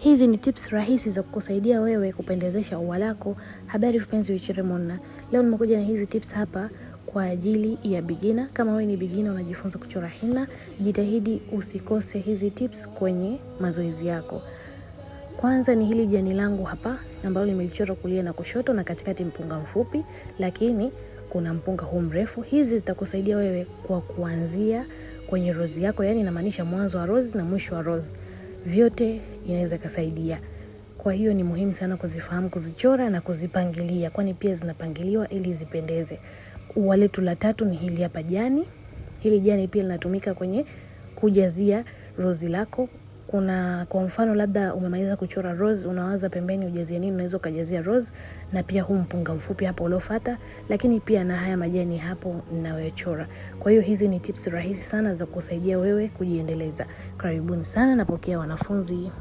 Hizi ni tips rahisi za kukusaidia wewe kupendezesha ua lako. Habari vipenzi Wichiremona. Leo nimekuja na hizi tips hapa kwa ajili ya beginner. Kama wewe ni beginner unajifunza kuchora henna, jitahidi usikose hizi tips kwenye mazoezi yako. Kwanza ni hili jani langu hapa ambalo nimelichora kulia na kushoto na katikati mpunga mfupi, lakini kuna mpunga huu mrefu. Hizi zitakusaidia wewe kwa kuanzia kwenye rose yako, yani inamaanisha mwanzo wa rose na mwisho wa rose. Vyote inaweza kusaidia. Kwa hiyo ni muhimu sana kuzifahamu, kuzichora na kuzipangilia, kwani pia zinapangiliwa ili zipendeze. Ua letu la tatu ni hili hapa jani. Hili jani pia linatumika kwenye kujazia rose lako. Kwa mfano labda umemaliza kuchora rose, unawaza pembeni ujazie nini, unaweza kujazia rose na pia huu mpunga mfupi hapo uliofuata, lakini pia na haya majani hapo ninayochora. Kwa hiyo hizi ni tips rahisi sana za kusaidia wewe kujiendeleza. Karibuni sana, napokea wanafunzi.